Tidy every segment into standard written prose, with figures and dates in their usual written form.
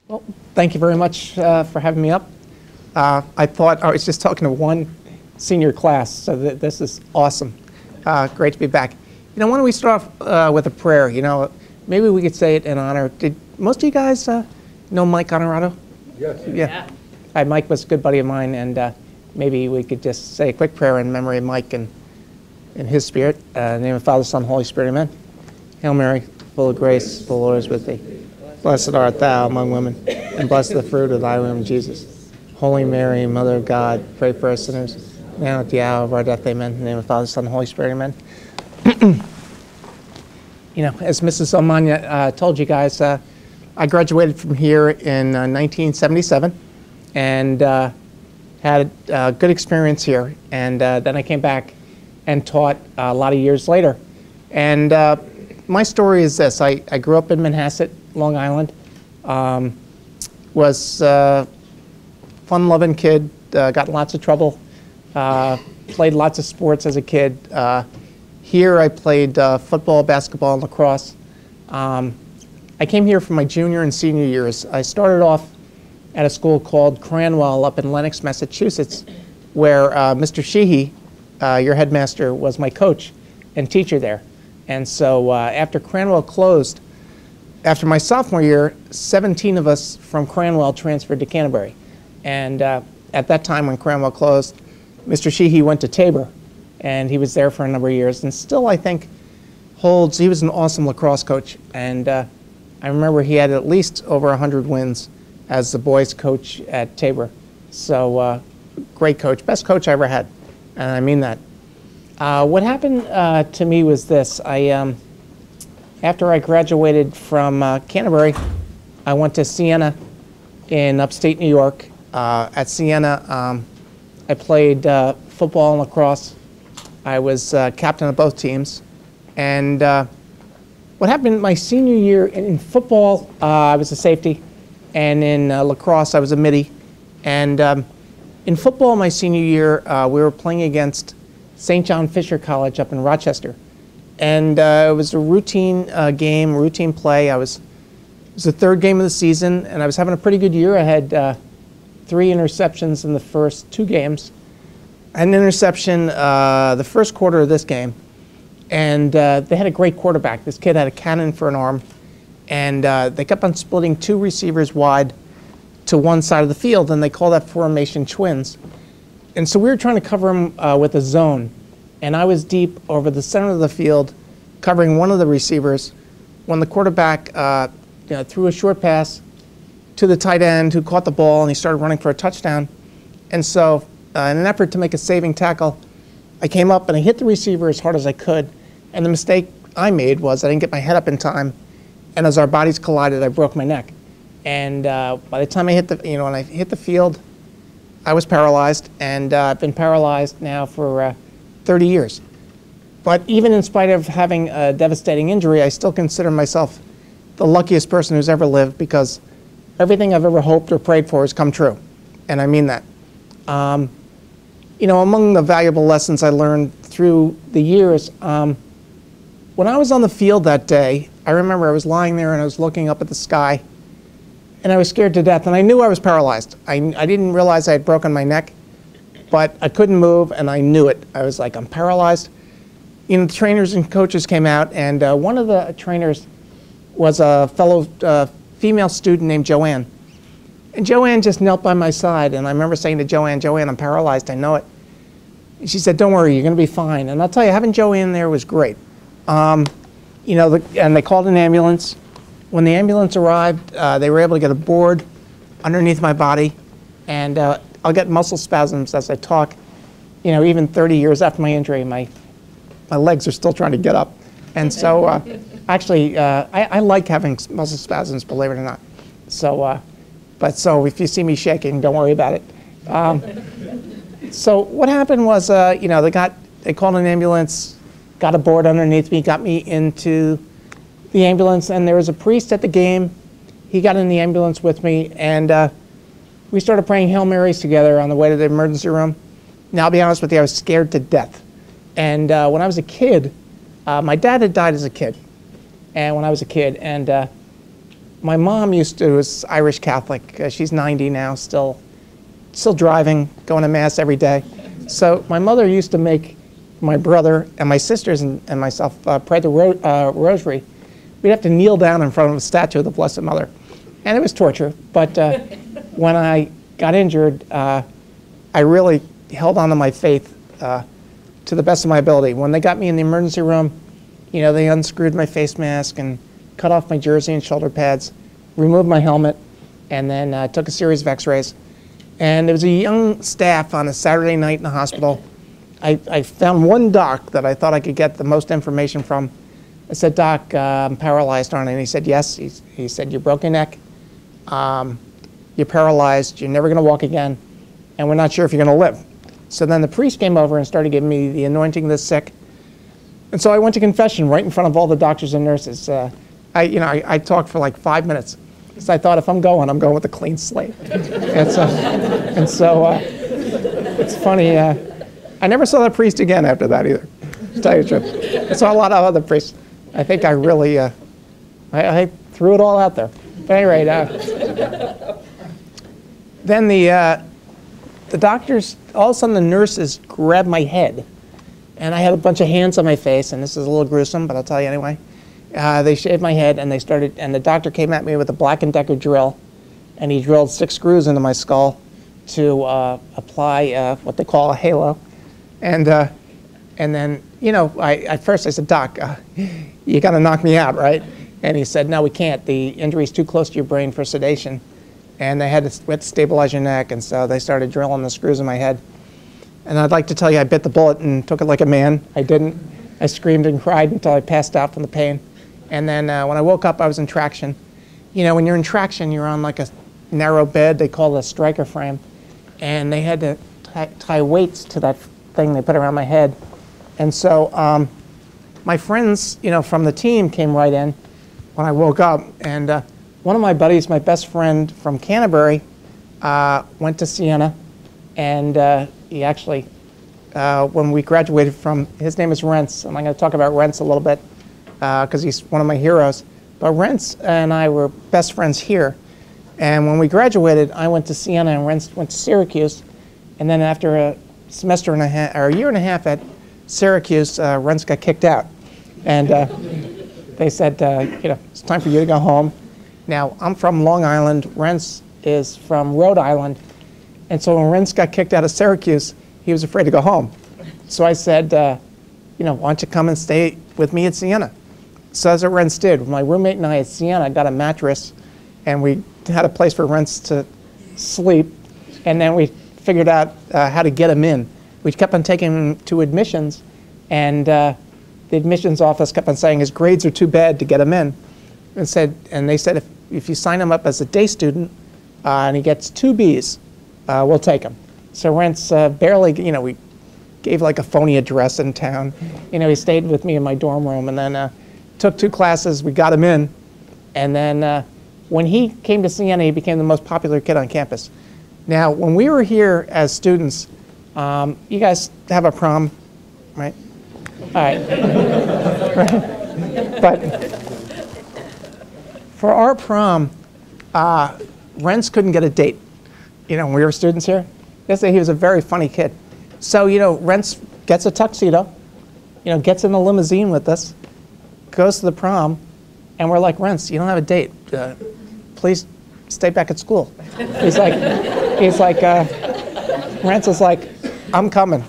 Well, thank you very much for having me up. I thought I was just talking to one senior class, so this is awesome. Great to be back. You know, why don't we start off with a prayer? You know, maybe we could say it in honor. Did most of you guys know Mike Honorado? Yes. Yeah. Hi, Mike was a good buddy of mine, and maybe we could just say a quick prayer in memory of Mike and in his spirit. In the name of the Father, Son, Holy Spirit, amen. Hail Mary, full of grace, the Lord is with thee. Blessed art thou among women, and blessed the fruit of thy womb, Jesus. Holy Mary, Mother of God, pray for us sinners, now at the hour of our death, amen. In the name of the Father, Son, and Holy Spirit, amen. You know, as Mrs. Omanya told you guys, I graduated from here in 1977 and had a good experience here. And then I came back and taught a lot of years later. And my story is this. I grew up in Manhasset, Long Island. Was a fun-loving kid, got in lots of trouble, played lots of sports as a kid. Here I played football, basketball, and lacrosse. I came here for my junior and senior years. I started off at a school called Cranwell up in Lenox, Massachusetts, where Mr. Sheehy, your headmaster, was my coach and teacher there. And so after Cranwell closed, after my sophomore year, 17 of us from Cranwell transferred to Canterbury. And at that time when Cranwell closed, Mr. Sheehy went to Tabor, and he was there for a number of years, and still I think he was an awesome lacrosse coach. And I remember he had at least over 100 wins as the boys coach at Tabor. So great coach, best coach I ever had, and I mean that. What happened to me was this. After I graduated from Canterbury, I went to Siena in upstate New York. At Siena, I played football and lacrosse. I was captain of both teams. And what happened my senior year in football, I was a safety, and in lacrosse, I was a midi. And in football, my senior year, we were playing against St. John Fisher College up in Rochester. And it was a routine game, routine play. It was the third game of the season, and I was having a pretty good year. I had 3 interceptions in the first 2 games. I had an interception the first quarter of this game, and they had a great quarterback. This kid had a cannon for an arm, and they kept on splitting 2 receivers wide to one side of the field, and they call that formation twins. And so we were trying to cover him with a zone. And I was deep over the center of the field, covering one of the receivers, when the quarterback threw a short pass to the tight end, who caught the ball, and he started running for a touchdown. And so in an effort to make a saving tackle, I came up and I hit the receiver as hard as I could. And the mistake I made was I didn't get my head up in time. And as our bodies collided, I broke my neck. And by the time I hit when I hit the field, I was paralyzed. And I've been paralyzed now for 30 years. But even in spite of having a devastating injury, I still consider myself the luckiest person who's ever lived, because everything I've ever hoped or prayed for has come true. And I mean that. You know, among the valuable lessons I learned through the years, when I was on the field that day, I remember I was lying there and I was looking up at the sky, and I was scared to death, and I knew I was paralyzed. I didn't realize I had broken my neck, but I couldn't move, and I knew it. I was like, I'm paralyzed. You know, the trainers and coaches came out, and one of the trainers was a fellow female student named Joanne. And Joanne just knelt by my side, and I remember saying to Joanne, I'm paralyzed, I know it. And she said, don't worry, you're gonna be fine. And I'll tell you, having Joanne there was great. You know, and they called an ambulance. When the ambulance arrived, they were able to get a board underneath my body, and I'll get muscle spasms as I talk. You know, even 30 years after my injury, my legs are still trying to get up. And so actually, I like having muscle spasms, believe it or not. So, so if you see me shaking, don't worry about it. So what happened was, you know, they called an ambulance, got a board underneath me, got me into the ambulance, and there was a priest at the game. He got in the ambulance with me, and we started praying Hail Marys together on the way to the emergency room. Now, I'll be honest with you, I was scared to death. And when I was a kid, my dad had died as a kid. And when I was a kid, and my mom was Irish Catholic. She's 90 now, still driving, going to Mass every day. So my mother used to make my brother and my sisters and myself pray the rosary. We'd have to kneel down in front of a statue of the Blessed Mother. And it was torture. But when I got injured, I really held on to my faith to the best of my ability. When they got me in the emergency room, you know, they unscrewed my face mask and cut off my jersey and shoulder pads, removed my helmet, and then took a series of x-rays. And there was a young staff on a Saturday night in the hospital. I found one doc that I thought I could get the most information from. I said, "Doc, I'm paralyzed, aren't I?" And he said, "Yes." He said, "You broke your neck, you're paralyzed, you're never going to walk again, and we're not sure if you're going to live." So then the priest came over and started giving me the anointing of the sick. And so I went to confession right in front of all the doctors and nurses. I talked for like 5 minutes. So I thought, if I'm going with a clean slate. and so it's funny. I never saw that priest again after that either, to tell you the truth. I saw a lot of other priests. I think I really, I threw it all out there. But at any rate, then the doctors, all of a sudden the nurses grabbed my head. And I had a bunch of hands on my face, and this is a little gruesome, but I'll tell you anyway. They shaved my head, and and the doctor came at me with a Black & Decker drill, and he drilled 6 screws into my skull to apply what they call a halo. And then, you know, at first I said, "Doc, you got to knock me out, right?" And he said, "No, we can't. The injury's too close to your brain for sedation." And we had to stabilize your neck, and so they started drilling the screws in my head. And I'd like to tell you I bit the bullet and took it like a man. I didn't. I screamed and cried until I passed out from the pain. And then when I woke up, I was in traction. You know, when you're in traction, you're on like a narrow bed. They call it a striker frame. And they had to tie weights to that thing they put around my head. And so my friends, you know, from the team came right in when I woke up. And one of my buddies, my best friend from Canterbury, went to Siena. And he actually, when we graduated from, his name is Rents, and I'm going to talk about Rents a little bit because he's one of my heroes. But Rents and I were best friends here. And when we graduated, I went to Siena and Rents went to Syracuse. And then after a semester and a half, or a year and a half at Syracuse, Rents got kicked out. And they said, you know, it's time for you to go home. Now, I'm from Long Island. Rents is from Rhode Island. And so when Rents got kicked out of Syracuse, he was afraid to go home. So I said, you know, why don't you come and stay with me at Siena? So that's what Rents did. My roommate and I at Siena got a mattress, and we had a place for Rents to sleep. And then we figured out how to get him in. We kept on taking him to admissions, and the admissions office kept on saying his grades are too bad to get him in. And they said if you sign him up as a day student and he gets 2 Bs, we'll take him. So Rents barely, you know, we gave like a phony address in town. You know, he stayed with me in my dorm room, and then took 2 classes. We got him in, and then when he came to Siena, he became the most popular kid on campus. Now, when we were here as students, you guys have a prom, right? All right. But for our prom, Rents couldn't get a date. You know, when we were students here, they say he was a very funny kid. So, you know, Rents gets a tuxedo, you know, gets in the limousine with us, goes to the prom, and we're like, "Rents, you don't have a date. Please stay back at school." He's like, Rents is like, "I'm coming."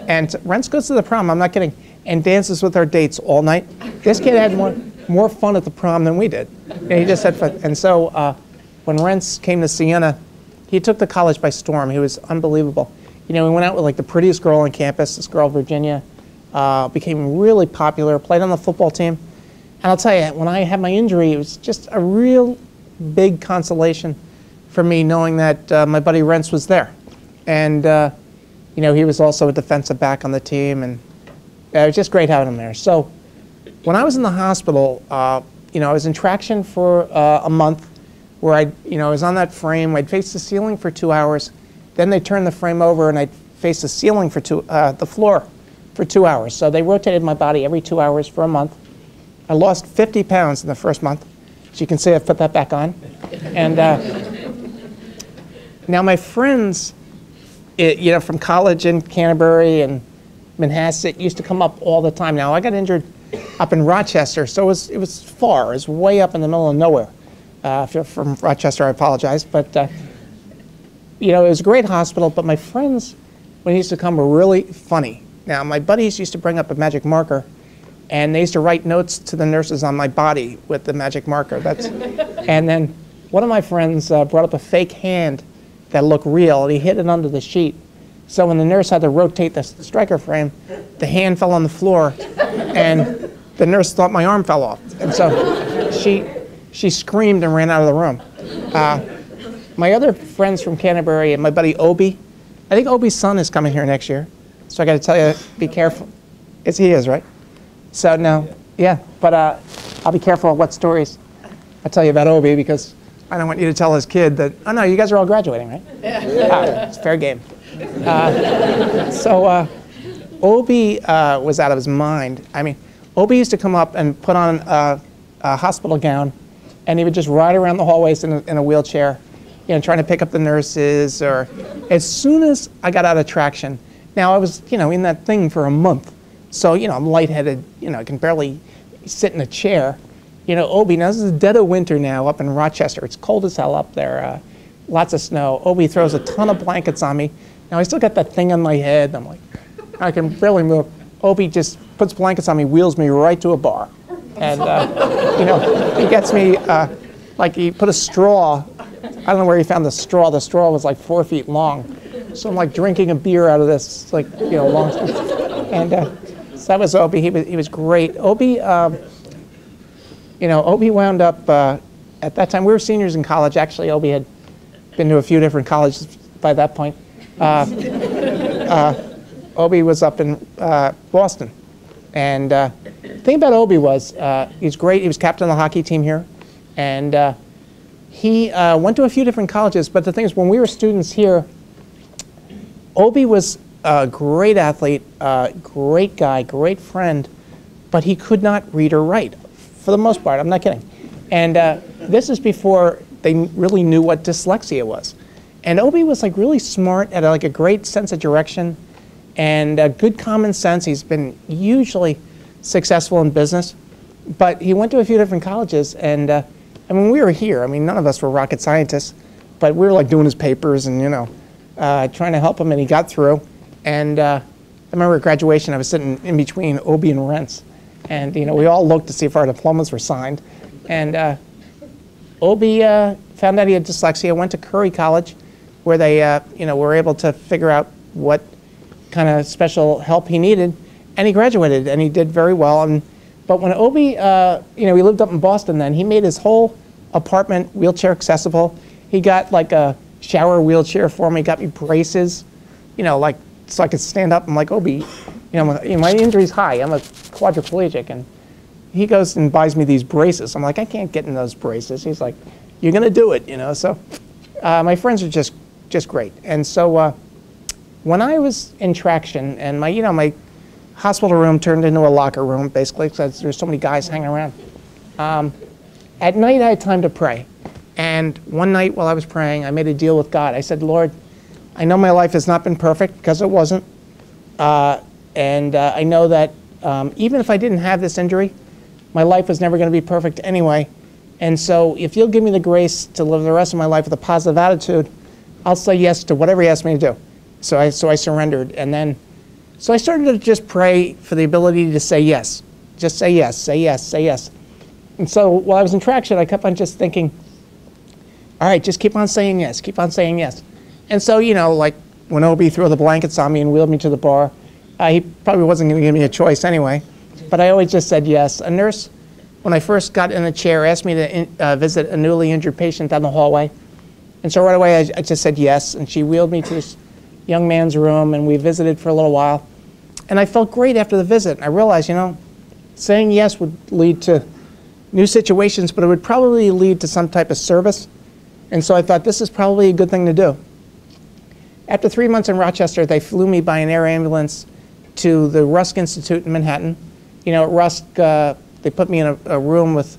And Rents goes to the prom, I'm not kidding, and dances with our dates all night. This kid had more fun at the prom than we did. And he just had fun. And so when Rents came to Siena, he took the college by storm. He was unbelievable. You know, we went out with like the prettiest girl on campus, this girl, Virginia, became really popular, played on the football team. And I'll tell you, when I had my injury, it was just a real big consolation for me knowing that my buddy Rents was there. And, you know, he was also a defensive back on the team, and it was just great having him there. So when I was in the hospital, you know, I was in traction for a month where I was on that frame. I'd face the ceiling for 2 hours. Then they turned the frame over, and I'd face the ceiling for the floor for 2 hours. So they rotated my body every 2 hours for a month. I lost 50 pounds in the first month. As you can see, I've put that back on. And now my friends, from college in Canterbury and Manhasset used to come up all the time. Now I got injured up in Rochester, so it was far. It was way up in the middle of nowhere. If you're from Rochester, I apologize. But, it was a great hospital, but my friends, when they used to come, were really funny. Now, my buddies used to bring up a magic marker, and they used to write notes to the nurses on my body with the magic marker. And then one of my friends brought up a fake hand that looked real, and he hid it under the sheet. So when the nurse had to rotate the striker frame, the hand fell on the floor, and the nurse thought my arm fell off. And so she screamed and ran out of the room. My other friends from Canterbury and my buddy Obi, I think Obi's son is coming here next year. So I got to tell you, be careful. He is, right? So no, yeah, but I'll be careful of what stories I tell you about Obi, because I don't want you to tell his kid that, oh no, you guys are all graduating, right? Yeah. It's fair game. So Obi was out of his mind. I mean, Obi used to come up and put on a hospital gown, and he would just ride around the hallways in a wheelchair, trying to pick up the nurses. Or as soon as I got out of traction, now I was, in that thing for a month. So, I'm lightheaded, I can barely sit in a chair. Obi, now this is the dead of winter now up in Rochester. It's cold as hell up there, lots of snow. Obi throws a ton of blankets on me. Now I still got that thing on my head. I'm like, I can barely move. Obi just puts blankets on me, wheels me right to a bar. And, he gets me, like he put a straw. I don't know where he found the straw. The straw was like 4 feet long. So I'm like drinking a beer out of this, like, long stuff. And so that was Obi. He was great. Obi, Obi wound up, at that time, we were seniors in college. Actually, Obi had been to a few different colleges by that point. Obi was up in Boston. And the thing about Obi was, he was great. He was captain of the hockey team here. And he went to a few different colleges. But the thing is, when we were students here, Obi was a great athlete, great guy, great friend, but he could not read or write, for the most part. I'm not kidding. And this is before they really knew what dyslexia was. And Obi was like really smart, had like a great sense of direction and good common sense. He's been hugely successful in business, but he went to a few different colleges. And we were here. None of us were rocket scientists, but we were like doing his papers and, trying to help him, and he got through. And I remember at graduation, I was sitting in between Obi and Rents. And, we all looked to see if our diplomas were signed. And Obi found out he had dyslexia, went to Curry College, where they, were able to figure out what kind of special help he needed. And he graduated, and he did very well. But when Obi, he lived up in Boston then, he made his whole apartment wheelchair accessible. He got like a shower wheelchair for me, got me braces, like, so I could stand up. I'm like, Obi, my injury's high. I'm a quadriplegic. And he goes and buys me these braces. I'm like, I can't get in those braces. He's like, you're going to do it, So my friends are just great. And so when I was in traction, and my hospital room turned into a locker room, basically, because there's so many guys hanging around. At night, I had time to pray. And one night while I was praying, I made a deal with God. I said, Lord, I know my life has not been perfect, because it wasn't. And I know that even if I didn't have this injury, my life was never going to be perfect anyway. And so if you'll give me the grace to live the rest of my life with a positive attitude, I'll say yes to whatever he asked me to do. So I surrendered. And then, so I started to just pray for the ability to say yes. Just say yes, say yes, say yes. And so while I was in traction, I kept on just thinking, all right, just keep on saying yes, keep on saying yes. And so, like when Obi threw the blankets on me and wheeled me to the bar, he probably wasn't going to give me a choice anyway, but I always just said yes. A nurse, when I first got in the chair, asked me to visit a newly injured patient down the hallway. And so right away, I just said yes, and she wheeled me to this young man's room, and we visited for a little while. And I felt great after the visit. I realized, saying yes would lead to new situations, but it would probably lead to some type of service. And so I thought, this is probably a good thing to do. After 3 months in Rochester, they flew me by an air ambulance to the Rusk Institute in Manhattan. At Rusk, they put me in a room with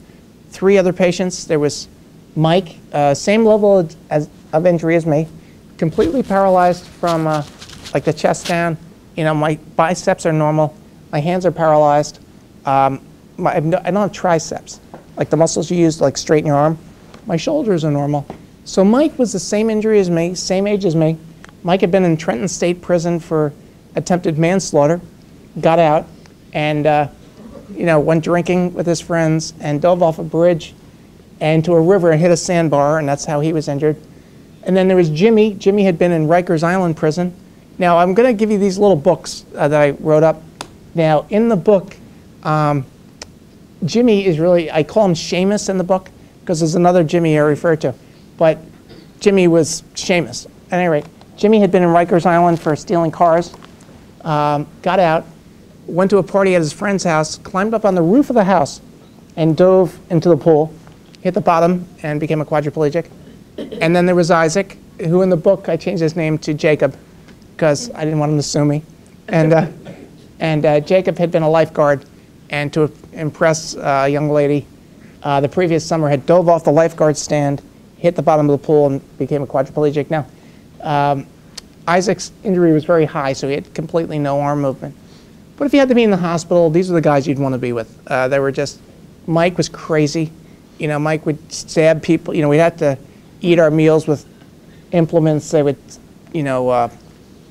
3 other patients. There was Mike, same level of injury as me, completely paralyzed from like the chest down. You know, my biceps are normal. My hands are paralyzed. I don't have triceps, like the muscles you use to like straighten your arm. My shoulders are normal. So Mike was the same injury as me, same age as me. Mike had been in Trenton State Prison for attempted manslaughter, got out, and you know, went drinking with his friends and dove off a bridge and to a river and hit a sandbar, and that's how he was injured. And then there was Jimmy. Jimmy had been in Rikers Island prison. Now, I'm going to give you these little books that I wrote up. Now, in the book, Jimmy is really, I call him Seamus in the book, because there's another Jimmy I refer to. But Jimmy was Seamus. At any rate, Jimmy had been in Rikers Island for stealing cars, got out, went to a party at his friend's house, climbed up on the roof of the house, and dove into the pool, hit the bottom, and became a quadriplegic. And then there was Isaac, who in the book, I changed his name to Jacob, because I didn't want him to sue me. And Jacob had been a lifeguard, and to impress a young lady, the previous summer had dove off the lifeguard stand, hit the bottom of the pool, and became a quadriplegic. Now, Isaac's injury was very high, so he had completely no arm movement. But if you had to be in the hospital, these are the guys you'd want to be with. They were just, Mike was crazy. You know, Mike would stab people. You know, we'd have to eat our meals with implements. They would, you know,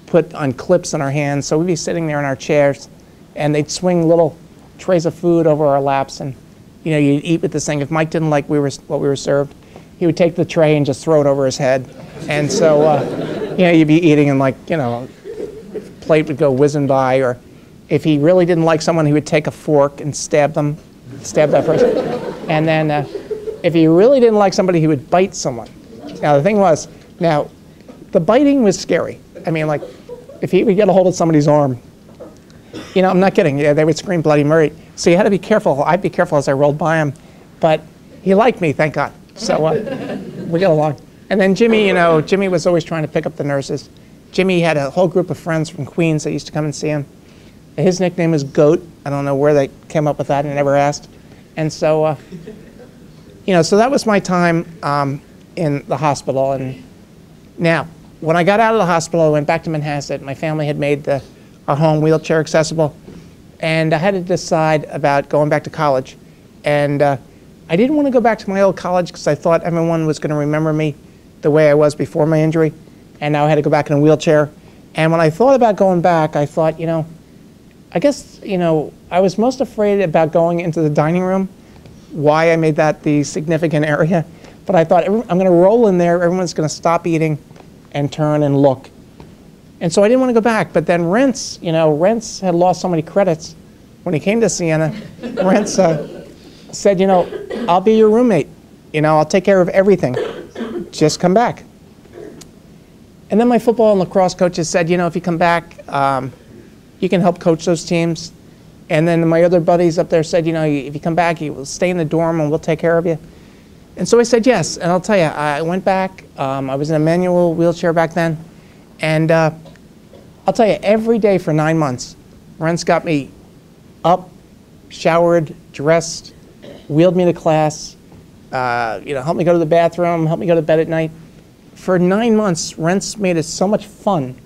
put on clips on our hands. So we'd be sitting there in our chairs, and they'd swing little trays of food over our laps, and you know, you'd eat with this thing. If Mike didn't like what we were served, he would take the tray and just throw it over his head. And so, you know, you'd be eating, and like, you know, plate would go whizzing by. Or if he really didn't like someone, he would take a fork and stab that person. And then if he really didn't like somebody, he would bite someone. Now the thing was, now the biting was scary. I mean, like, if he would get a hold of somebody's arm, you know, I'm not kidding. Yeah, they would scream Bloody Mary. So you had to be careful. I'd be careful as I rolled by him. But he liked me, thank God. So we got along. And then Jimmy, you know, Jimmy was always trying to pick up the nurses. Jimmy had a whole group of friends from Queens that used to come and see him. His nickname was Goat. I don't know where they came up with that, and never asked. And so, you know, so that was my time in the hospital. And now, when I got out of the hospital, I went back to Manhasset. My family had made our home wheelchair accessible. And I had to decide about going back to college. And I didn't want to go back to my old college because I thought everyone was going to remember me the way I was before my injury. And now I had to go back in a wheelchair. And when I thought about going back, I thought, you know, I guess, you know, I was most afraid about going into the dining room, why I made that the significant area. But I thought, I'm going to roll in there, everyone's going to stop eating and turn and look. And so I didn't want to go back. But then Rents, you know, Rents had lost so many credits. When he came to Siena, Rents said, you know, I'll be your roommate. You know, I'll take care of everything. Just come back. And then my football and lacrosse coaches said, you know, if you come back, you can help coach those teams. And then my other buddies up there said, you know, if you come back, you will stay in the dorm and we'll take care of you. And so I said yes. And I'll tell you, I went back. I was in a manual wheelchair back then. And I'll tell you, every day for 9 months, Rents got me up, showered, dressed, wheeled me to class, you know, helped me go to the bathroom, helped me go to bed at night. For 9 months, Rents made it so much fun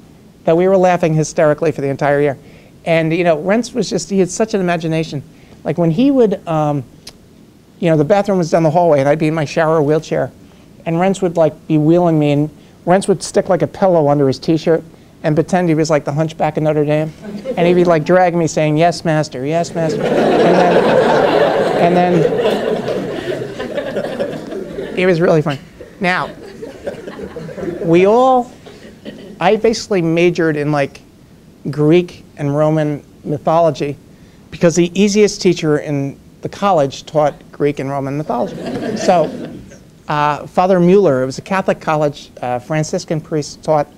that we were laughing hysterically for the entire year. And, you know, Rents was just, he had such an imagination. Like when he would, you know, the bathroom was down the hallway and I'd be in my shower wheelchair. And Rents would like be wheeling me, and Rents would stick like a pillow under his t-shirt and pretend he was like the Hunchback of Notre Dame. And he'd be like dragging me saying, yes, master, yes, master. And then it was really fun. Now, I basically majored in like Greek and Roman mythology because the easiest teacher in the college taught Greek and Roman mythology. So Father Mueller, it was a Catholic college, Franciscan priest taught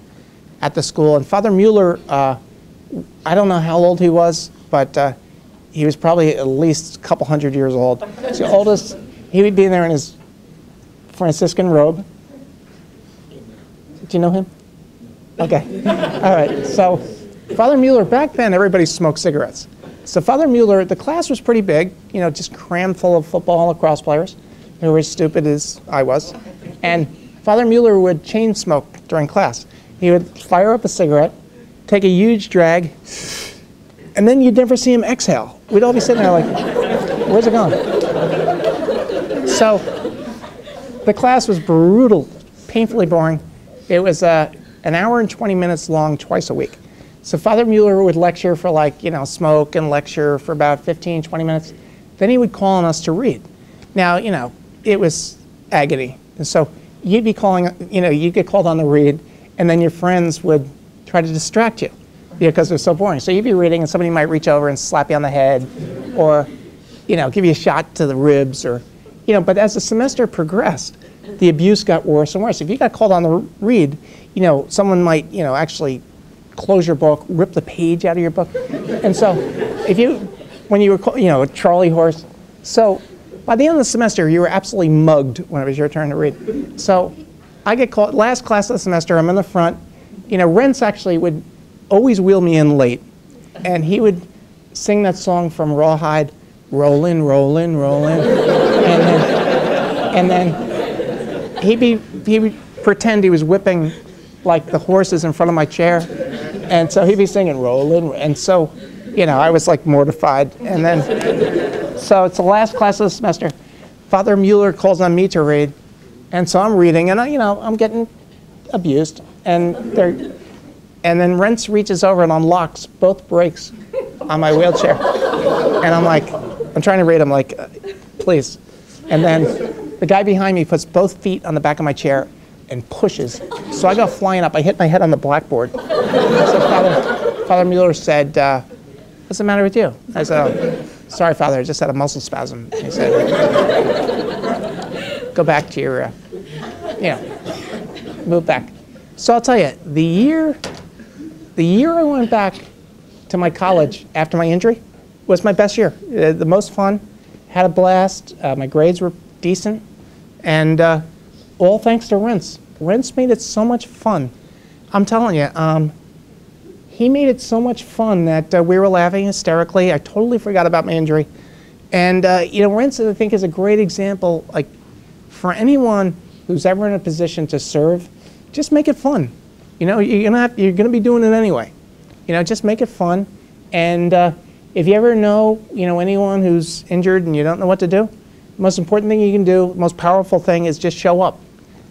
at the school. And Father Mueller, I don't know how old he was, but he was probably at least a couple hundred years old. He's the oldest. He would be in there in his Franciscan robe. Do you know him? Okay. All right. So Father Mueller, back then everybody smoked cigarettes. So Father Mueller, the class was pretty big, you know, just crammed full of football and lacrosse players. who were as stupid as I was. And Father Mueller would chain smoke during class. He would fire up a cigarette, take a huge drag, and then you'd never see him exhale. We'd all be sitting there like, where's it going? So the class was brutal, painfully boring. It was an hour and 20 minutes long twice a week. So Father Mueller would lecture for like, smoke and lecture for about 15, 20 minutes. Then he would call on us to read. Now, it was agony. And so you'd be calling, you'd get called on to read, and then your friends would try to distract you because it was so boring. So you'd be reading and somebody might reach over and slap you on the head or, give you a shot to the ribs or, but as the semester progressed, the abuse got worse and worse. If you got called on to read, someone might, actually close your book, rip the page out of your book. And so when you were, a Charlie horse. So by the end of the semester, you were absolutely mugged when it was your turn to read. So I get called, last class of the semester, I'm in the front. Rents actually would always wheel me in late. And he would sing that song from Rawhide, Rollin', Rollin', Rollin'. And then he would pretend he was whipping like the horses in front of my chair. And so he'd be singing Rollin'. And so, I was like mortified. And then, so it's the last class of the semester. Father Mueller calls on me to read. And so I'm reading, and I'm getting abused. And then Rents reaches over and unlocks both brakes on my wheelchair. And I'm trying to read, I'm like, please. And then the guy behind me puts both feet on the back of my chair and pushes. So I go flying up, I hit my head on the blackboard. So Father Mueller said, what's the matter with you? I said, oh, sorry, Father, I just had a muscle spasm. He said, go back to your, move back. So I'll tell you, the year I went back to my college after my injury was my best year. The most fun, had a blast, my grades were decent, and all thanks to Rents. Rents made it so much fun. I'm telling you, he made it so much fun that we were laughing hysterically. I totally forgot about my injury. And Rents, I think, is a great example, like, for anyone who's ever in a position to serve, just make it fun. You're gonna be doing it anyway. Just make it fun. And if you ever know, anyone who's injured and you don't know what to do, the most important thing you can do, the most powerful thing is just show up.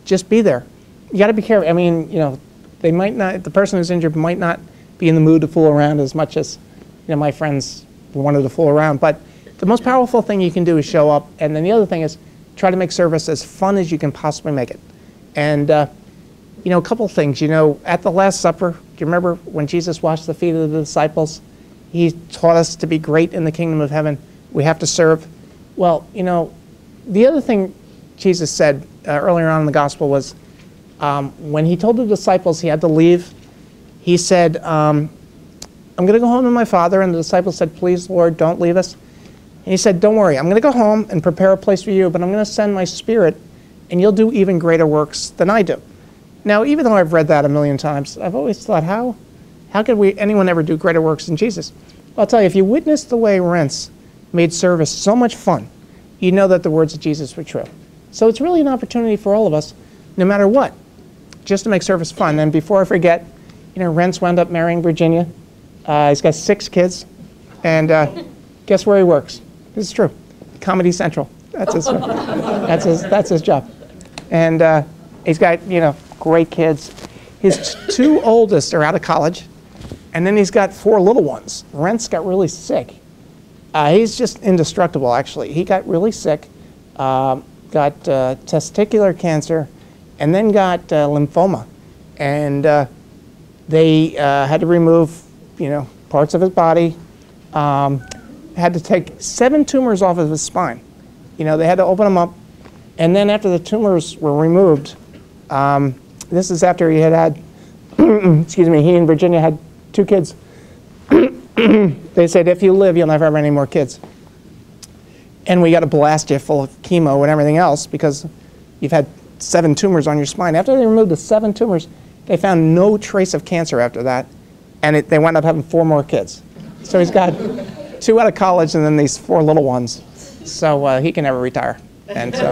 Just be there. You got to be careful. I mean, they might not. The person who's injured might not be in the mood to fool around as much as, my friends wanted to fool around. But the most powerful thing you can do is show up. And then the other thing is try to make service as fun as you can possibly make it. And a couple things. At the Last Supper, do you remember when Jesus washed the feet of the disciples? He taught us to be great in the kingdom of heaven. We have to serve. Well, the other thing Jesus said earlier on in the gospel was when he told the disciples he had to leave, he said, I'm going to go home to my Father. And the disciples said, please, Lord, don't leave us. And he said, don't worry, I'm going to go home and prepare a place for you, but I'm going to send my Spirit, and you'll do even greater works than I do. Now, even though I've read that a million times, I've always thought, how could anyone ever do greater works than Jesus? Well, I'll tell you, if you witness the way Rents made service so much fun, you know that the words of Jesus were true. So it's really an opportunity for all of us, no matter what, just to make service fun. And before I forget, Rents wound up marrying Virginia. He's got 6 kids, and guess where he works? This is true. Comedy Central. That's his job. And he's got, great kids. His 2 oldest are out of college, and then he's got 4 little ones. Rents got really sick. He's just indestructible, actually. He got really sick, got testicular cancer, and then got lymphoma. And they had to remove, parts of his body, had to take 7 tumors off of his spine. They had to open them up. And then after the tumors were removed, this is after he had, excuse me, he and Virginia had 2 kids. They said, if you live, you'll never have any more kids. And we got to blast you full of chemo and everything else because you've had 7 tumors on your spine. After they removed the 7 tumors, they found no trace of cancer after that. And they wound up having 4 more kids. So he's got 2 out of college and then these 4 little ones. So he can never retire. And so,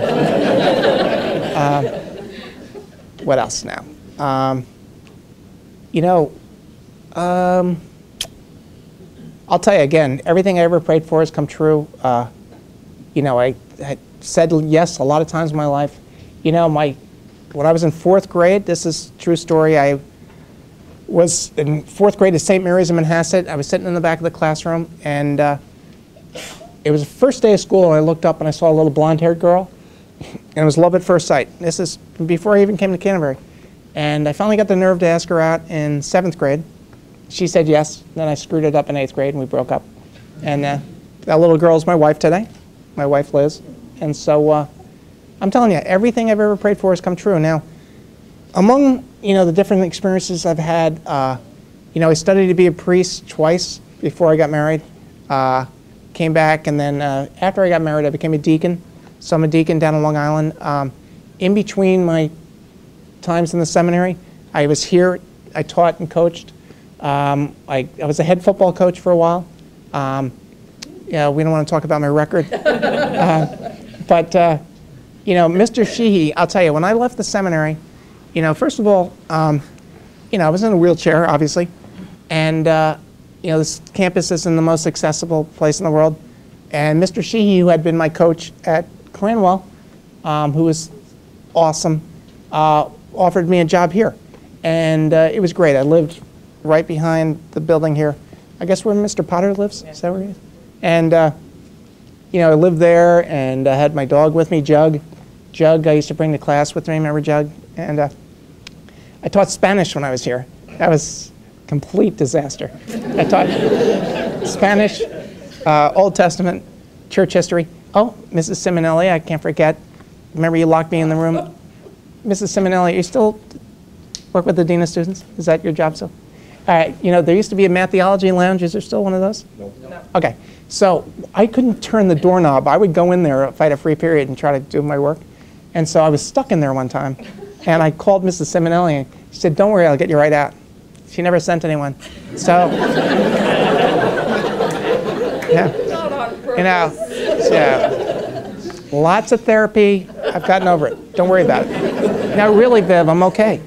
what else now? I'll tell you again, everything I ever prayed for has come true. I said yes a lot of times in my life. When I was in 4th grade, this is a true story, I was in 4th grade at St. Mary's in Manhasset. I was sitting in the back of the classroom, and it was the first day of school, and I looked up and I saw a little blonde-haired girl, and it was love at first sight. This is before I even came to Canterbury. And I finally got the nerve to ask her out in 7th grade. She said yes. Then I screwed it up in 8th grade, and we broke up. And that little girl is my wife today, my wife Liz. And so I'm telling you, everything I've ever prayed for has come true. Now, among the different experiences I've had, I studied to be a priest twice before I got married. Came back, and then after I got married, I became a deacon. So I'm a deacon down in Long Island. In between my times in the seminary, I was here. I taught and coached. I was a head football coach for a while. We don't want to talk about my record. But Mr. Sheehy, I'll tell you, when I left the seminary, first of all, I was in a wheelchair, obviously. And, this campus isn't the most accessible place in the world. And Mr. Sheehy, who had been my coach at Cranwell, who was awesome, offered me a job here. And it was great. I lived right behind the building here. I guess where Mr. Potter lives? Yeah. Is that where he is? And, I lived there, and I had my dog with me, Jug. Jug, I used to bring to class with me, remember Jug? And I taught Spanish when I was here. That was a complete disaster. I taught Spanish, Old Testament, church history. Oh, Mrs. Simonelli, I can't forget. Remember you locked me in the room? Mrs. Simonelli, you still work with the Dean of Students? Is that your job still? All right, there used to be a math theology lounge. Is there still one of those? No. Okay, so I couldn't turn the doorknob. I would go in there if I had a free period and try to do my work. And so I was stuck in there one time. And I called Mrs. Simonelli, and she said, "Don't worry, I'll get you right out." She never sent anyone. So, so lots of therapy. I've gotten over it. Don't worry about it. Now, really, Viv, I'm okay.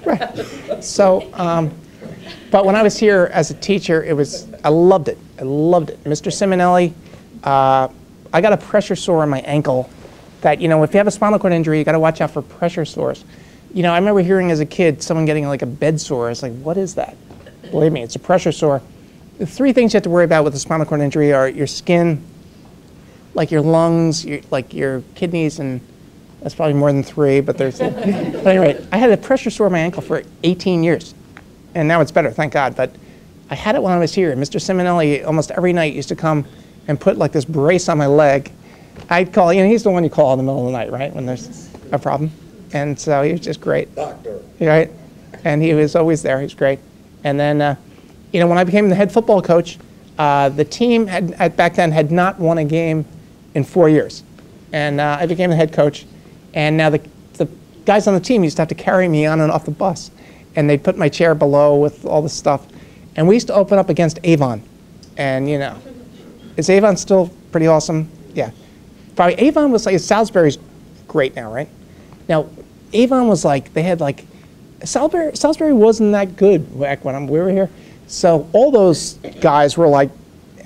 Right. So, but when I was here as a teacher, I loved it. I loved it. Mr. Simonelli, I got a pressure sore on my ankle that, if you have a spinal cord injury, you got to watch out for pressure sores. I remember hearing as a kid someone getting like a bed sore. I was like, what is that? Believe me, it's a pressure sore. The 3 things you have to worry about with a spinal cord injury are your skin, like your lungs, your kidneys, and that's probably more than 3, but there's, but anyway, I had a pressure sore on my ankle for 18 years. And now it's better, thank God. But I had it when I was here. Mr. Simonelli almost every night used to come and put like this brace on my leg. I'd call, he's the one you call in the middle of the night, right, when there's a problem. And so he was just great. Doctor. Right? And he was always there. He was great. And then, when I became the head football coach, the team back then had not won a game in 4 years. And I became the head coach. And now the guys on the team used to have to carry me on and off the bus. And they'd put my chair below with all the stuff. And we used to open up against Avon. And, is Avon still pretty awesome? Yeah. Probably Avon was like, Salisbury's great now, right? Now, Avon was like, they had like, Salisbury wasn't that good back when we were here. So all those guys were like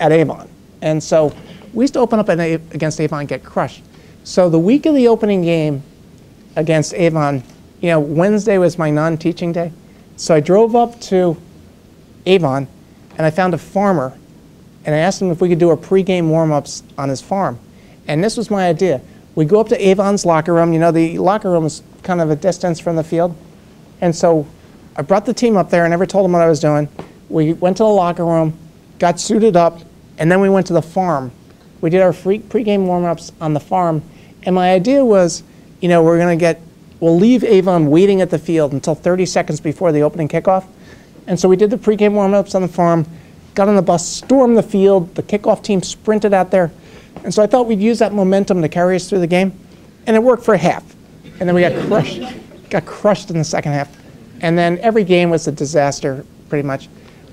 at Avon. And so we used to open up against Avon and get crushed. So the week of the opening game against Avon, Wednesday was my non-teaching day. So I drove up to Avon, and I found a farmer, and I asked him if we could do our pregame warm-ups on his farm. And this was my idea. We go up to Avon's locker room. The locker room is kind of a distance from the field. And so I brought the team up there. I never told them what I was doing. We went to the locker room, got suited up, and then we went to the farm. We did our pregame warm-ups on the farm. And my idea was, we'll leave Avon waiting at the field until 30 seconds before the opening kickoff. And so we did the pregame warm-ups on the farm, got on the bus, stormed the field. The kickoff team sprinted out there. And so I thought we'd use that momentum to carry us through the game. And it worked for a half. And then we got crushed in the second half. And then every game was a disaster, pretty much.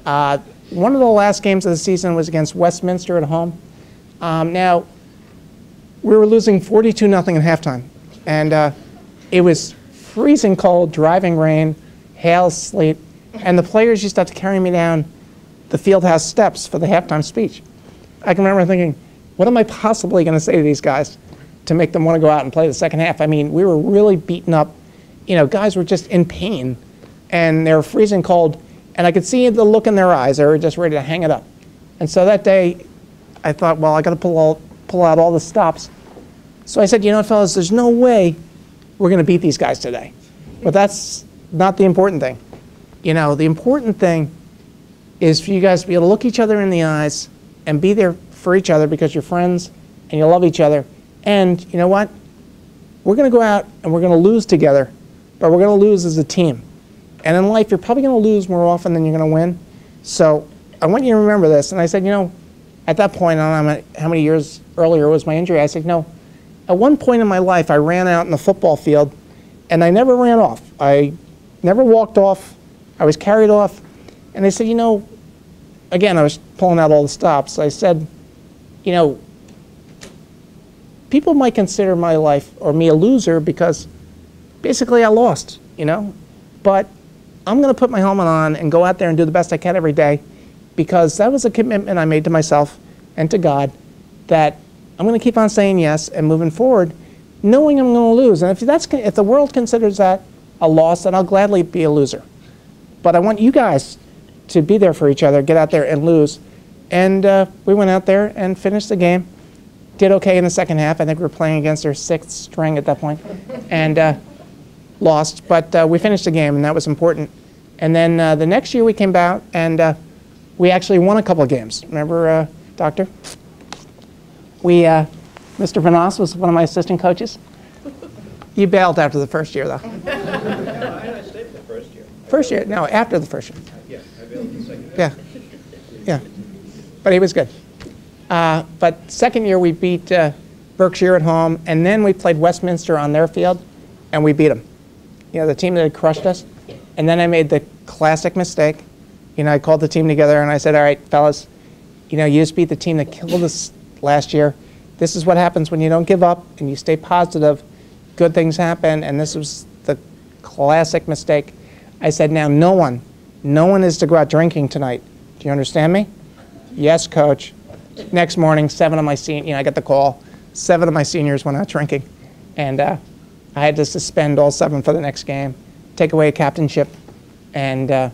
One of the last games of the season was against Westminster at home. Now, we were losing 42-0 at halftime. And it was freezing cold, driving rain, hail, sleet, and the players used to have to carry me down the field house steps for the halftime speech. I can remember thinking, what am I possibly going to say to these guys to make them want to go out and play the second half? I mean, we were really beaten up. You know, guys were just in pain, and they were freezing cold, and I could see the look in their eyes. They were just ready to hang it up. And so that day, I thought, well, I got to pull out all the stops. So I said, you know what, fellas, there's no way we're going to beat these guys today. But that's not the important thing. You know, the important thing is for you guys to be able to look each other in the eyes and be there for each other because you're friends and you love each other. And you know what? We're going to go out and we're going to lose together, but we're going to lose as a team. And in life, you're probably going to lose more often than you're going to win. So I want you to remember this. And I said, you know, at that point, I don't know how many years earlier was my injury. I said, no, at one point in my life, I ran out in the football field, and I never ran off. I never walked off. I was carried off. And I said, you know, again, I was pulling out all the stops. I said, you know, people might consider my life or me a loser because basically I lost, you know. But I'm going to put my helmet on and go out there and do the best I can every day because that was a commitment I made to myself and to God that I'm going to keep on saying yes and moving forward, knowing I'm going to lose. And if the world considers that a loss, then I'll gladly be a loser. But I want you guys to be there for each other, get out there and lose. And we went out there and finished the game. Did okay in the second half. I think we were playing against our sixth string at that point. And lost. But we finished the game, and that was important. And then the next year we came out, and we actually won a couple of games. Remember, Doctor? Mr. Vanas was one of my assistant coaches. You bailed after the first year, though. No, I stayed for the first year. First year? No, after the first year. Yeah, I bailed the second year. Yeah. But he was good. But second year we beat Berkshire at home, and then we played Westminster on their field, and we beat them. You know, the team that had crushed us. And then I made the classic mistake. You know, I called the team together, and I said, all right, fellas, you know, you just beat the team that killed us last year. This is what happens when you don't give up and you stay positive. Good things happen, and this was the classic mistake. I said, now no one is to go out drinking tonight. Do you understand me? Yes, coach. Next morning, I got the call. 7 of my seniors went out drinking, and I had to suspend all 7 for the next game, take away a captainship, and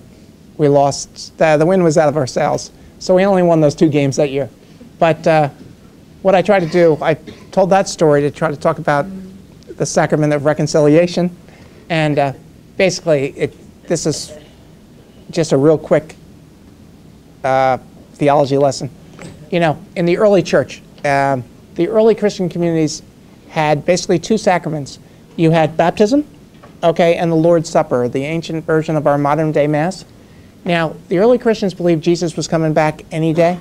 we lost. The win was out of our sails, so we only won those 2 games that year. But what I tried to do, I told that story to try to talk about the sacrament of reconciliation, and basically this is just a real quick theology lesson. You know, in the early church, the early Christian communities had basically 2 sacraments. You had baptism, okay, and the Lord's Supper, the ancient version of our modern day Mass. Now, the early Christians believed Jesus was coming back any day,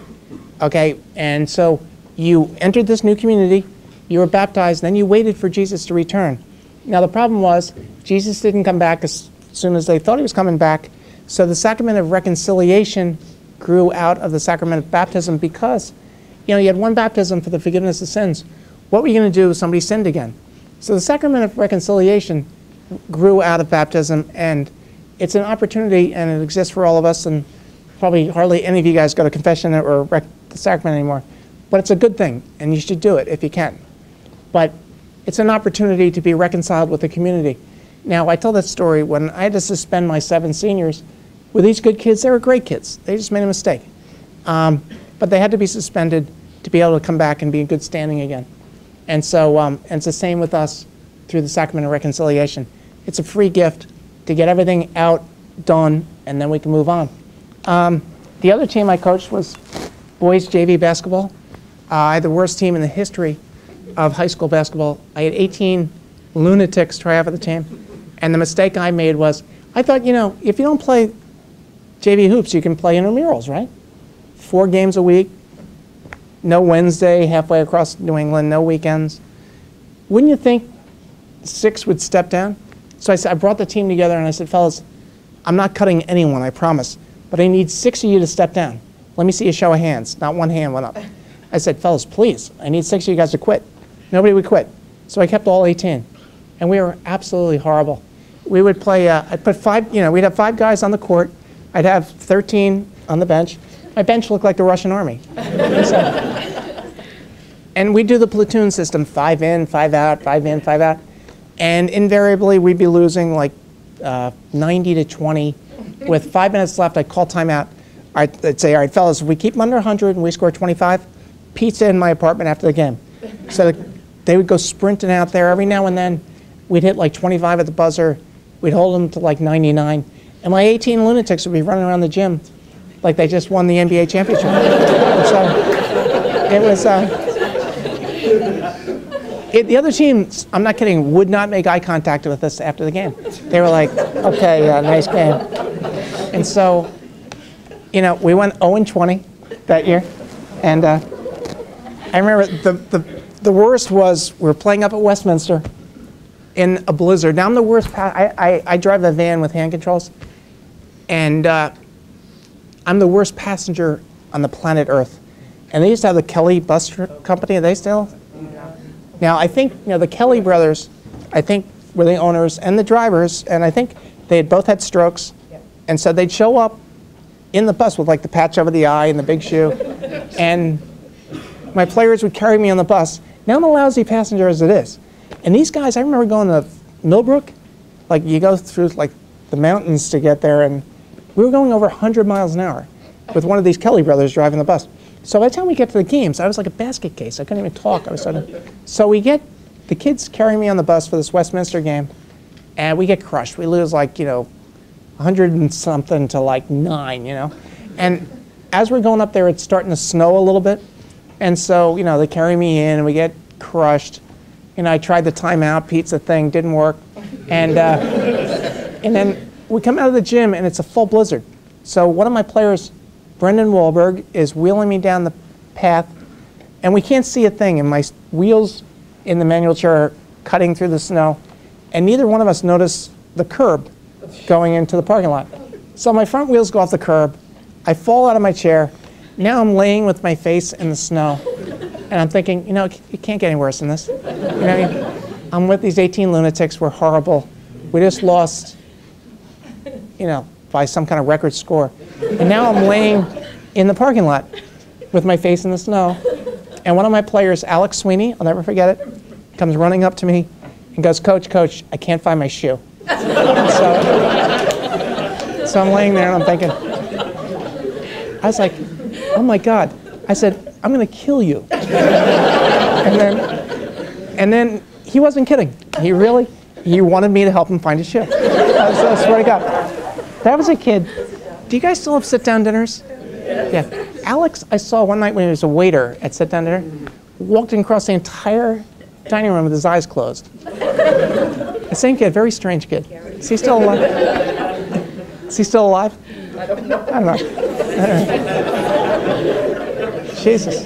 okay, and so you entered this new community, you were baptized, then you waited for Jesus to return. Now, the problem was Jesus didn't come back as soon as they thought he was coming back, so the sacrament of reconciliation grew out of the sacrament of baptism because, you know, you had one baptism for the forgiveness of sins. What were you going to do if somebody sinned again? So the sacrament of reconciliation grew out of baptism, and it's an opportunity, and it exists for all of us, and probably hardly any of you guys go to confession or the sacrament anymore. But it's a good thing, and you should do it if you can. But it's an opportunity to be reconciled with the community. Now, I tell that story when I had to suspend my 7 seniors. With these good kids, they were great kids. They just made a mistake. But they had to be suspended to be able to come back and be in good standing again. And so and it's the same with us through the sacrament of reconciliation. It's a free gift to get everything out, done, and then we can move on. The other team I coached was boys JV basketball. I had the worst team in the history of high school basketball. I had 18 lunatics try out for the team. And the mistake I made was, I thought, you know, if you don't play JV hoops, you can play intramurals, right? 4 games a week, no Wednesday, halfway across New England, no weekends. Wouldn't you think 6 would step down? So I brought the team together and I said, fellas, I'm not cutting anyone, I promise, but I need 6 of you to step down. Let me see a show of hands. Not one hand went up. I said, fellas, please, I need 6 of you guys to quit. Nobody would quit. So I kept all 18. And we were absolutely horrible. We would play, I'd put we'd have 5 guys on the court. I'd have 13 on the bench. My bench looked like the Russian army. And we'd do the platoon system, 5 in, 5 out, 5 in, 5 out. And invariably, we'd be losing like 90 to 20. With 5 minutes left, I'd call timeout. I'd say, all right, fellas, if we keep them under 100 and we score 25, pizza in my apartment after the game. So they would go sprinting out there. Every now and then, we'd hit like 25 at the buzzer. We'd hold them to like 99. And my 18 lunatics would be running around the gym like they just won the NBA championship. So it was, the other team, I'm not kidding, would not make eye contact with us after the game. They were like, okay, nice game. And so, we went 0-20 that year. And I remember the worst was we were playing up at Westminster in a blizzard. Now I'm the worst. I drive a van with hand controls. And I'm the worst passenger on the planet Earth. And they used to have the Kelly bus company. Are they still? Now, I think the Kelly brothers, I think, were the owners and the drivers, and I think they had both had strokes. Yep. And so they'd show up in the bus with like the patch over the eye and the big shoe. And my players would carry me on the bus. Now I'm a lousy passenger as it is. And these guys, I remember going to Millbrook. Like you go through like the mountains to get there, and we were going over 100 miles an hour with one of these Kelly brothers driving the bus. So by the time we get to the games, I was like a basket case. I couldn't even talk. So the kids carry me on the bus for this Westminster game, and we get crushed. We lose like, 100 and something to like 9, And as we're going up there, it's starting to snow a little bit. And so, they carry me in, and we get crushed. I tried the timeout pizza thing, didn't work. And then we come out of the gym, and it's a full blizzard. So one of my players, Brendan Wahlberg, is wheeling me down the path, and we can't see a thing, and my wheels in the manual chair are cutting through the snow, and neither one of us noticed the curb going into the parking lot. So my front wheels go off the curb. I fall out of my chair. Now I'm laying with my face in the snow, and I'm thinking, it can't get any worse than this. I'm with these 18 lunatics. We're horrible. We just lost, by some kind of record score. And now I'm laying in the parking lot with my face in the snow. And one of my players, Alex Sweeney, I'll never forget it, comes running up to me and goes, Coach, I can't find my shoe. So I'm laying there and I'm thinking, I was like, oh my God. I said, I'm going to kill you. And then he wasn't kidding. He wanted me to help him find his shoe. I swear to God. That was a kid. Do you guys still have sit-down dinners? Yeah. Alex, I saw one night when he was a waiter at sit-down dinner, walked across the entire dining room with his eyes closed. The same kid, very strange kid. Is he still alive? Is he still alive? I don't know. Jesus.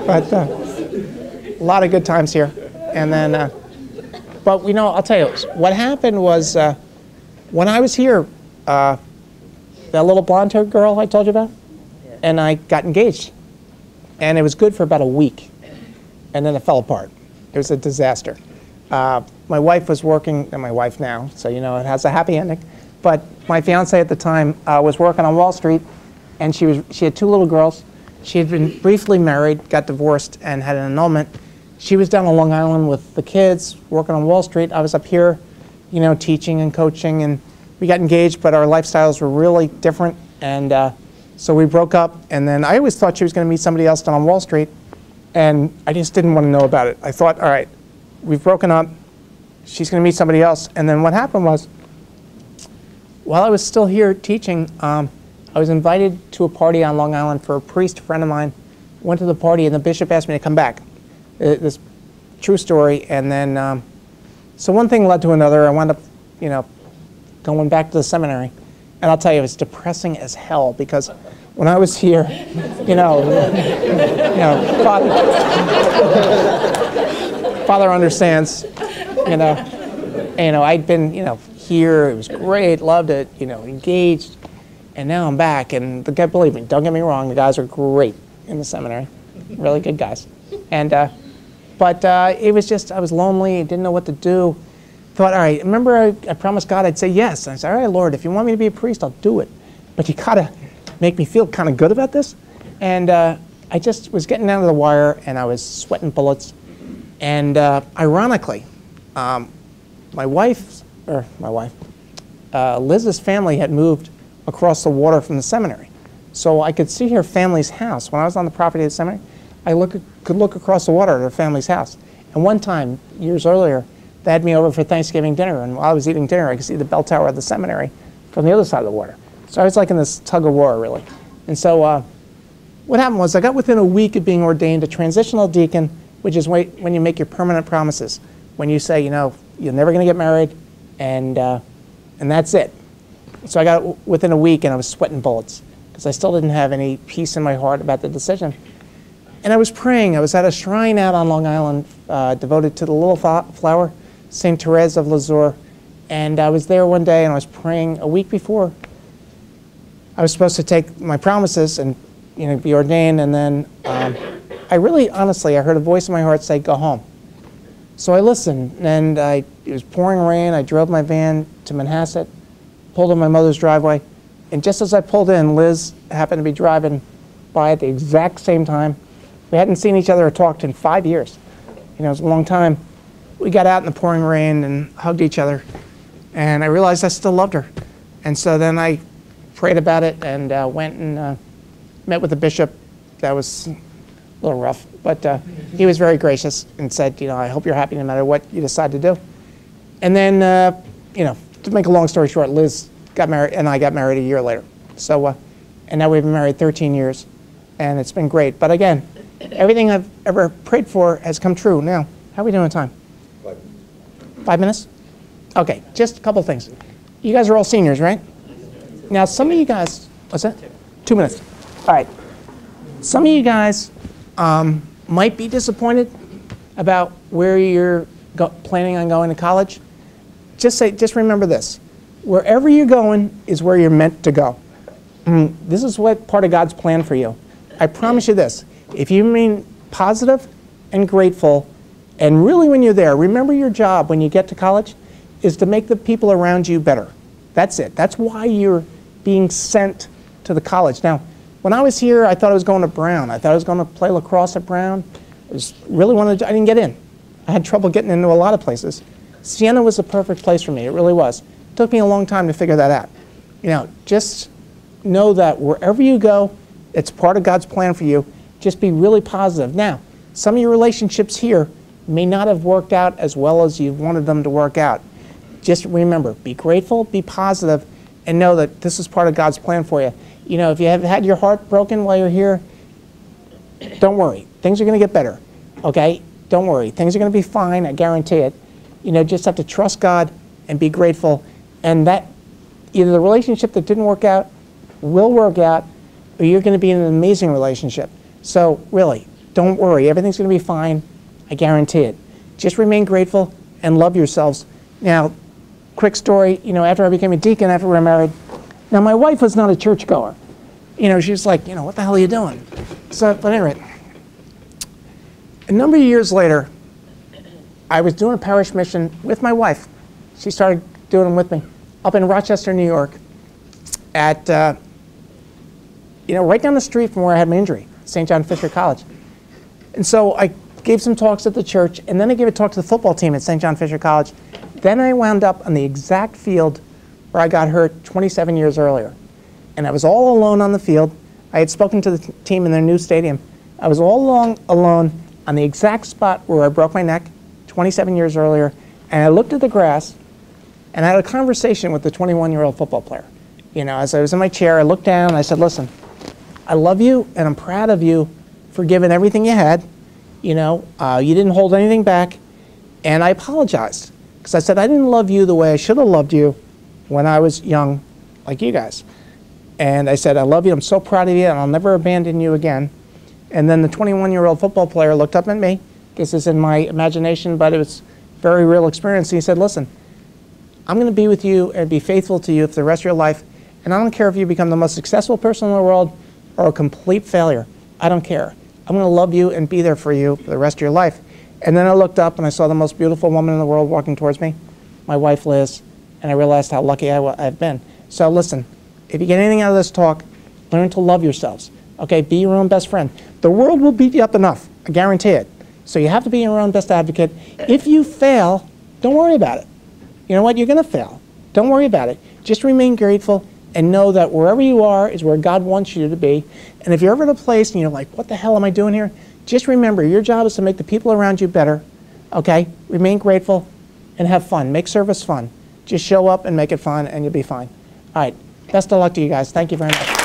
But a lot of good times here. And then, but I'll tell you, what happened was when I was here, that little blonde-haired girl I told you about, and I got engaged. And it was good for about a week. And then it fell apart. It was a disaster. My wife was working, and my wife now, so it has a happy ending. But my fiance at the time was working on Wall Street, and she had 2 little girls. She had been briefly married, got divorced, and had an annulment. She was down on Long Island with the kids, working on Wall Street. I was up here, teaching and coaching, and we got engaged, but our lifestyles were really different. And so we broke up, and then I always thought she was going to meet somebody else down on Wall Street, and I just didn't want to know about it. I thought, all right, we've broken up. She's going to meet somebody else. And then what happened was, while I was still here teaching, I was invited to a party on Long Island for a priest friend of mine. Went to the party, and the bishop asked me to come back. This true story. And then, so one thing led to another. I wound up, going back to the seminary. And I'll tell you, it's depressing as hell, because when I was here, Father understands, I'd been, here, it was great, loved it, engaged, and now I'm back, and believe me, don't get me wrong, the guys are great in the seminary, really good guys. And But it was just, I was lonely, didn't know what to do. Thought, all right, remember I promised God I'd say yes. And I said, all right, Lord, if you want me to be a priest, I'll do it. But you gotta make me feel kind of good about this. And I just was getting down to the wire, and I was sweating bullets. And ironically, Liz's family had moved across the water from the seminary. So I could see her family's house. When I was on the property of the seminary, I could look across the water at her family's house. And one time, years earlier, they had me over for Thanksgiving dinner, and while I was eating dinner, I could see the bell tower of the seminary from the other side of the water. So I was like in this tug of war, really. And so what happened was I got within a week of being ordained a transitional deacon, which is when you make your permanent promises. When you say, you know, you're never going to get married, and that's it. So I got within a week, and I was sweating bullets because I still didn't have any peace in my heart about the decision. And I was praying. I was at a shrine out on Long Island devoted to the little flower, St. Therese of Lisieux. And I was there one day, and I was praying a week before I was supposed to take my promises and be ordained. And then I really, honestly, I heard a voice in my heart say, go home. So I listened, and it was pouring rain. I drove my van to Manhasset, pulled in my mother's driveway, and just as I pulled in, Liz happened to be driving by at the exact same time. We hadn't seen each other or talked in 5 years. It was a long time. We got out in the pouring rain and hugged each other, and I realized I still loved her. And so then I prayed about it and went and met with the bishop. That was a little rough, but he was very gracious and said, I hope you're happy no matter what you decide to do. And then, to make a long story short, Liz got married, and I got married a year later. So, and now we've been married 13 years, and it's been great. But again, everything I've ever prayed for has come true. Now, how are we doing on time? 5 minutes? Okay, just a couple things. You guys are all seniors, right? Now, some of you guys, what's that? 2 minutes. All right. Some of you guys might be disappointed about where you're planning on going to college. Just remember this. Wherever you're going is where you're meant to go. This is what part of God's plan for you. I promise you this. If you remain positive and grateful, and really when you're there, remember your job when you get to college is to make the people around you better. That's it. That's why you're being sent to the college. Now, when I was here, I thought I was going to Brown. I thought I was going to play lacrosse at Brown. I didn't get in. I had trouble getting into a lot of places. Siena was the perfect place for me. It really was. It took me a long time to figure that out. Just know that wherever you go, it's part of God's plan for you. Just be really positive. Now, some of your relationships here may not have worked out as well as you wanted them to work out. Just remember, be grateful, be positive, and know that this is part of God's plan for you. If you have had your heart broken while you're here, don't worry. Things are going to get better, okay? Don't worry. Things are going to be fine, I guarantee it. Just have to trust God and be grateful. And that either the relationship that didn't work out will work out, or you're going to be in an amazing relationship. So really, don't worry. Everything's going to be fine. I guarantee it. Just remain grateful and love yourselves. Now, quick story, after I became a deacon, after we were married, now my wife was not a churchgoer. She was like, what the hell are you doing? So, but anyway, a number of years later, I was doing a parish mission with my wife. She started doing them with me up in Rochester, New York, at, right down the street from where I had my injury, St. John Fisher College. And so I gave some talks at the church, and then I gave a talk to the football team at St. John Fisher College. Then I wound up on the exact field where I got hurt 27 years earlier. And I was all alone on the field. I had spoken to the team in their new stadium. I was all alone on the exact spot where I broke my neck 27 years earlier, and I looked at the grass, and I had a conversation with the 21-year-old football player. As I was in my chair, I looked down, and I said, listen, I love you, and I'm proud of you for giving everything you had. You didn't hold anything back, and I apologized. Because I said, I didn't love you the way I should have loved you when I was young, like you guys. And I said, I love you, I'm so proud of you, and I'll never abandon you again. And then the 21-year-old football player looked up at me. This is in my imagination, but it was a very real experience. And he said, listen, I'm going to be with you and be faithful to you for the rest of your life. And I don't care if you become the most successful person in the world or a complete failure. I don't care. I'm going to love you and be there for you for the rest of your life. And then I looked up and I saw the most beautiful woman in the world walking towards me, my wife Liz, and I realized how lucky I've been. So listen, if you get anything out of this talk, learn to love yourselves. Okay, be your own best friend. The world will beat you up enough, I guarantee it. So you have to be your own best advocate. If you fail, don't worry about it. You know what, you're gonna fail. Don't worry about it. Just remain grateful and know that wherever you are is where God wants you to be. And if you're ever at a place and you're like, what the hell am I doing here? Just remember, your job is to make the people around you better, okay? Remain grateful and have fun. Make service fun. Just show up and make it fun and you'll be fine. All right, best of luck to you guys. Thank you very much.